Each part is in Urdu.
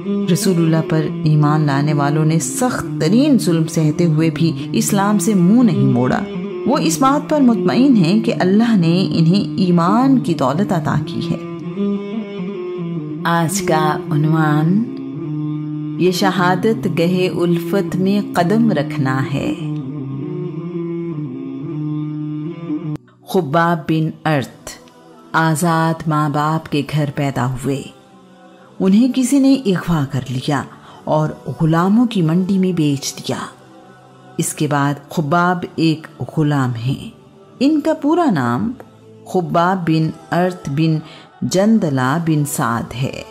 رسول اللہ پر ایمان لانے والوں نے سخت ترین ظلم سہتے ہوئے بھی اسلام سے منہ نہیں موڑا۔ وہ اس بات پر مطمئن ہیں کہ اللہ نے انہیں ایمان کی دولت عطا کی ہے۔ آج کا عنوان یہ شہادت گہے الفت میں قدم رکھنا ہے۔ خباب بن ارت آزاد ماں باپ کے گھر پیدا ہوئے۔ انہیں کسی نے اغوا کر لیا اور غلاموں کی منڈی میں بیچ دیا۔ اس کے بعد خباب ایک غلام ہیں۔ ان کا پورا نام خباب بن ارت بن جندلہ بن سعد ہے۔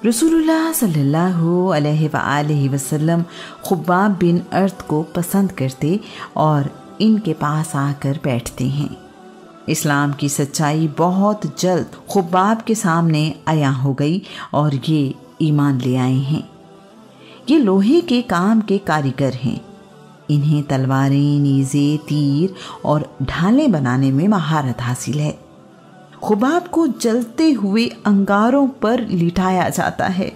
رسول اللہ صلی اللہ علیہ وآلہ وسلم خباب بن ارت کو پسند کرتے اور ان کے پاس آ کر بیٹھتے ہیں۔ اسلام کی سچائی بہت جلد خباب کے سامنے عیاں ہو گئی اور یہ ایمان لے آئے ہیں۔ یہ لوہے کے کام کے کاریگر ہیں۔ انہیں تلواریں، نیزے، تیر اور ڈھالیں بنانے میں مہارت حاصل ہے۔ خباب کو جلتے ہوئے انگاروں پر لٹایا جاتا ہے۔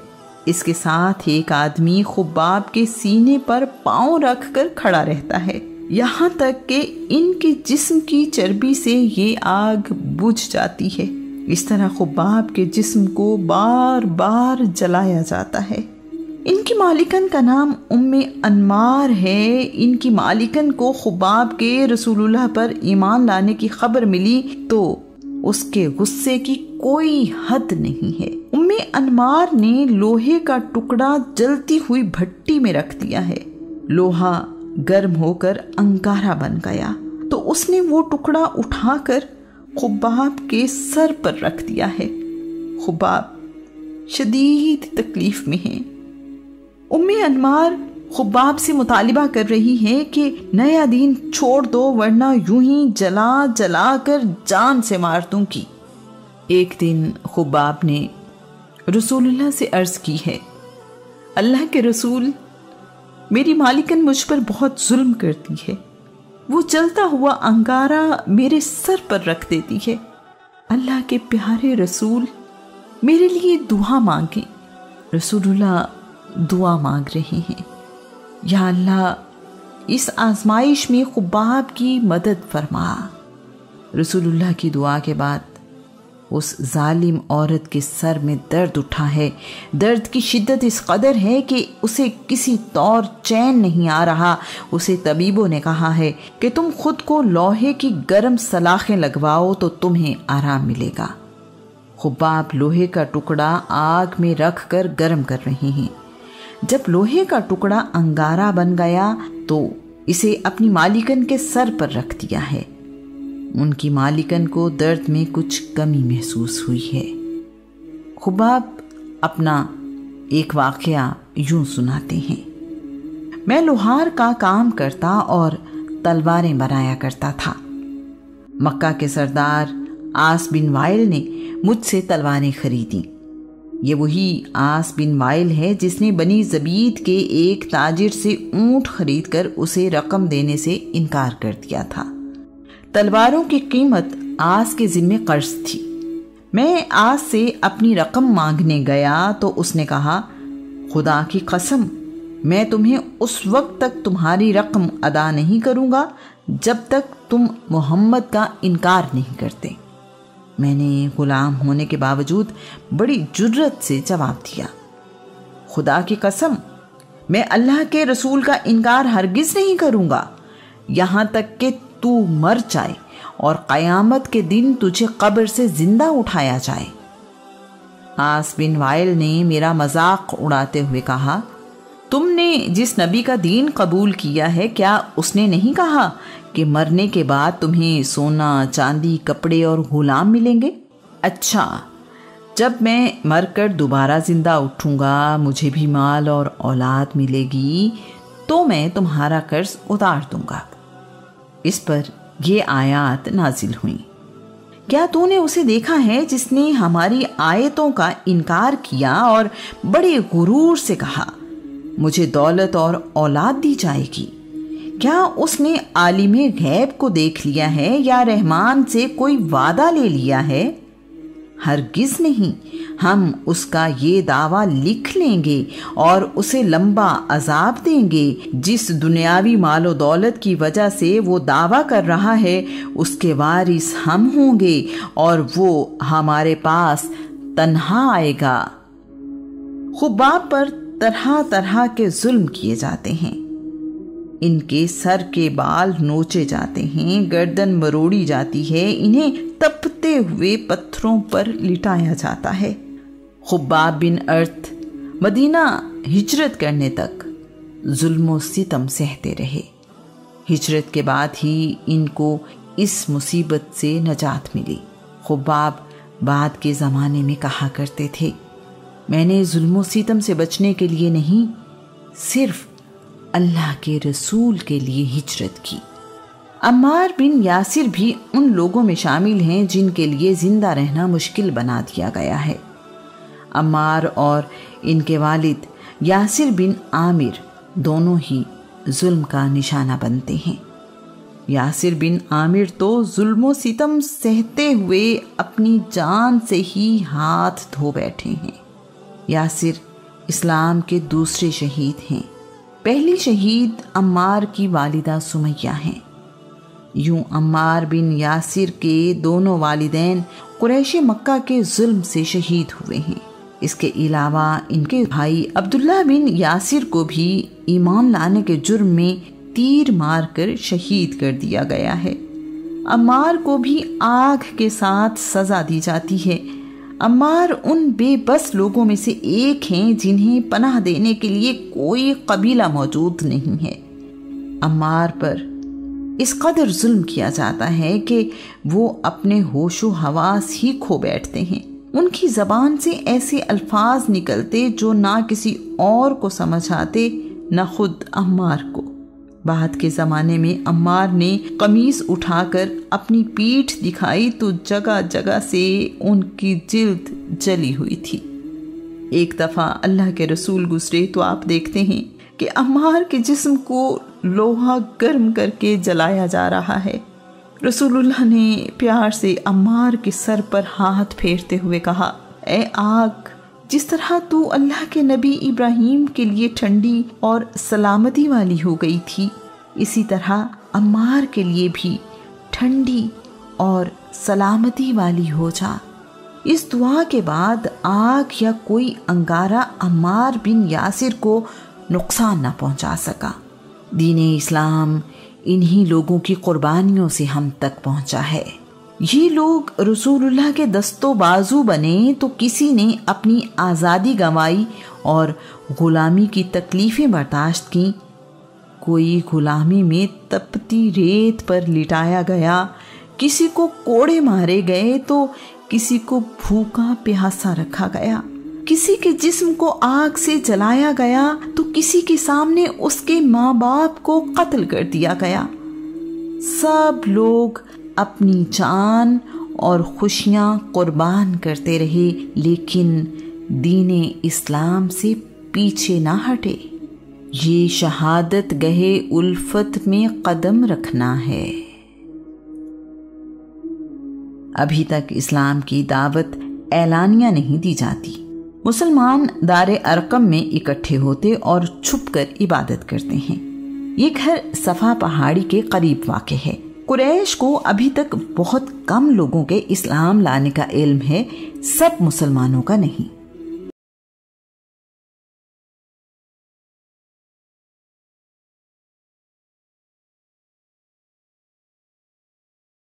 اس کے ساتھ ایک آدمی خباب کے سینے پر پاؤں رکھ کر کھڑا رہتا ہے، یہاں تک کہ ان کے جسم کی چربی سے یہ آگ بجھ جاتی ہے۔ اس طرح خباب کے جسم کو بار بار جلایا جاتا ہے۔ ان کی مالکن کا نام ام انمار ہے۔ ان کی مالکن کو خباب کے رسول اللہ پر ایمان لانے کی خبر ملی تو اس کے غصے کی کوئی حد نہیں ہے۔ ام انمار نے لوہے کا ٹکڑا جلتی ہوئی بھٹی میں رکھ دیا ہے۔ لوہا گرم ہو کر انگارہ بن گیا تو اس نے وہ ٹکڑا اٹھا کر خباب کے سر پر رکھ دیا ہے۔ خباب شدید تکلیف میں ہیں۔ ام انمار خباب سے مطالبہ کر رہی ہے کہ نیا دین چھوڑ دو ورنہ یوں ہی جلا جلا کر جان سے مار دوں گی۔ ایک دن خباب نے رسول اللہ سے عرض کی ہے، اللہ کے رسول، میری مالکن مجھ پر بہت ظلم کرتی ہے۔ وہ جلتا ہوا انگارہ میرے سر پر رکھ دیتی ہے۔ اللہ کے پیارے رسول، میرے لیے دعا مانگیں۔ رسول اللہ دعا مانگ رہے ہیں، یا اللہ اس آزمائش میں خباب کی مدد فرما۔ رسول اللہ کی دعا کے بعد اس ظالم عورت کے سر میں درد اٹھا ہے۔ درد کی شدت اس قدر ہے کہ اسے کسی طور چین نہیں آ رہا۔ اسے طبیبوں نے کہا ہے کہ تم خود کو لوہے کی گرم سلاخیں لگواؤ تو تمہیں آرام ملے گا۔ خباب لوہے کا ٹکڑا آگ میں رکھ کر گرم کر رہے ہیں۔ جب لوہے کا ٹکڑا انگارہ بن گیا تو اسے اپنی مالکن کے سر پر رکھ دیا ہے۔ ان کی مالکن کو درد میں کچھ کمی محسوس ہوئی ہے۔ خباب اپنا ایک واقعہ یوں سناتے ہیں، میں لوہار کا کام کرتا اور تلواریں بنایا کرتا تھا۔ مکہ کے سردار عاص بن وائل نے مجھ سے تلواریں خریدیں۔ یہ وہی عاص بن وائل ہے جس نے بنی زبید کے ایک تاجر سے اونٹ خرید کر اسے رقم دینے سے انکار کر دیا تھا۔ تلواروں کی قیمت عاص کے ذمے قرض تھی۔ میں عاص سے اپنی رقم مانگنے گیا تو اس نے کہا، خدا کی قسم، میں تمہیں اس وقت تک تمہاری رقم ادا نہیں کروں گا جب تک تم محمد کا انکار نہیں کرتے۔ میں نے غلام ہونے کے باوجود بڑی جرت سے جواب دیا، خدا کی قسم، میں اللہ کے رسول کا انکار ہرگز نہیں کروں گا یہاں تک کہ تو مر جائے اور قیامت کے دن تجھے قبر سے زندہ اٹھایا جائے۔ عاص بن وائل نے میرا مذاق اڑاتے ہوئے کہا، تم نے جس نبی کا دین قبول کیا ہے کیا اس نے نہیں کہا کہ مرنے کے بعد تمہیں سونا، چاندی، کپڑے اور غلام ملیں گے؟ اچھا، جب میں مر کر دوبارہ زندہ اٹھوں گا، مجھے بھی مال اور اولاد ملے گی تو میں تمہارا قرض اتار دوں گا۔ اس پر یہ آیات نازل ہوئیں، کیا تو نے اسے دیکھا ہے جس نے ہماری آیتوں کا انکار کیا اور بڑے غرور سے کہا، مجھے دولت اور اولاد دی جائے گی؟ کیا اس نے عالم غیب کو دیکھ لیا ہے یا رحمان سے کوئی وعدہ لے لیا ہے؟ ہرگز نہیں، ہم اس کا یہ دعویٰ لکھ لیں گے اور اسے لمبا عذاب دیں گے۔ جس دنیاوی مال و دولت کی وجہ سے وہ دعویٰ کر رہا ہے اس کے وارث ہم ہوں گے اور وہ ہمارے پاس تنہا آئے گا۔ خباب پر طرح طرح کے ظلم کیے جاتے ہیں، ان کے سر کے بال نوچے جاتے ہیں، گردن مروڑی جاتی ہے، انہیں تپتے ہوئے پتھروں پر لٹایا جاتا ہے۔ خباب بن ارت مدینہ ہجرت کرنے تک ظلم و ستم سہتے رہے۔ ہجرت کے بعد ہی ان کو اس مصیبت سے نجات ملی۔ خباب بعد کے زمانے میں کہا کرتے تھے، میں نے ظلم و ستم سے بچنے کے لیے نہیں، صرف اللہ کے رسول کے لیے ہجرت کی۔ عمار بن یاسر بھی ان لوگوں میں شامل ہیں جن کے لیے زندہ رہنا مشکل بنا دیا گیا ہے۔ عمار اور ان کے والد یاسر بن عامر دونوں ہی ظلم کا نشانہ بنتے ہیں۔ یاسر بن عامر تو ظلم و ستم سہتے ہوئے اپنی جان سے ہی ہاتھ دھو بیٹھے ہیں۔ یاسر اسلام کے دوسرے شہید ہیں۔ پہلی شہید عمار کی والدہ سمیہ ہیں۔ یوں عمار بن یاسر کے دونوں والدین قریش مکہ کے ظلم سے شہید ہوئے ہیں۔ اس کے علاوہ ان کے بھائی عبداللہ بن یاسر کو بھی ایمان لانے کے جرم میں تیر مار کر شہید کر دیا گیا ہے۔ عمار کو بھی آگ کے ساتھ سزا دی جاتی ہے۔ عمار ان بے بس لوگوں میں سے ایک ہیں جنہیں پناہ دینے کے لیے کوئی قبیلہ موجود نہیں ہے۔ عمار پر اس قدر ظلم کیا جاتا ہے کہ وہ اپنے ہوش و حواس ہی کھو بیٹھتے ہیں۔ ان کی زبان سے ایسے الفاظ نکلتے جو نہ کسی اور کو سمجھ آتے نہ خود عمار کو۔ بعد کے زمانے میں عمار نے قمیص اٹھا کر اپنی پیٹھ دکھائی تو جگہ جگہ سے ان کی جلد جلی ہوئی تھی۔ ایک دفعہ اللہ کے رسول گزرے تو آپ دیکھتے ہیں کہ عمار کے جسم کو لوہا گرم کر کے جلایا جا رہا ہے۔ رسول اللہ نے پیار سے عمار کے سر پر ہاتھ پھیرتے ہوئے کہا، اے آگ، جس طرح تو اللہ کے نبی ابراہیم کے لیے ٹھنڈی اور سلامتی والی ہو گئی تھی، اسی طرح عمار کے لیے بھی ٹھنڈی اور سلامتی والی ہو جا۔ اس دعا کے بعد آگ یا کوئی انگارہ عمار بن یاسر کو نقصان نہ پہنچا سکا۔ دین اسلام انہی لوگوں کی قربانیوں سے ہم تک پہنچا ہے۔ یہ لوگ رسول اللہ کے دست و بازو بنے تو کسی نے اپنی آزادی گنوائی اور غلامی کی تکلیفیں برداشت کیں، کوئی غلامی میں تپتی ریت پر لٹایا گیا، کسی کو کوڑے مارے گئے تو کسی کو بھوکا پیاسا رکھا گیا، کسی کے جسم کو آگ سے جلایا گیا تو کسی کے سامنے اس کے ماں باپ کو قتل کر دیا گیا۔ سب لوگ اپنی جان اور خوشیاں قربان کرتے رہے لیکن دین اسلام سے پیچھے نہ ہٹے۔ یہ شہادت گہے الفت میں قدم رکھنا ہے۔ ابھی تک اسلام کی دعوت اعلانیہ نہیں دی جاتی۔ مسلمان دار ارقم میں اکٹھے ہوتے اور چھپ کر عبادت کرتے ہیں۔ یہ گھر صفا پہاڑی کے قریب واقع ہے۔ قریش کو ابھی تک بہت کم لوگوں کے اسلام لانے کا علم ہے، سب مسلمانوں کا نہیں۔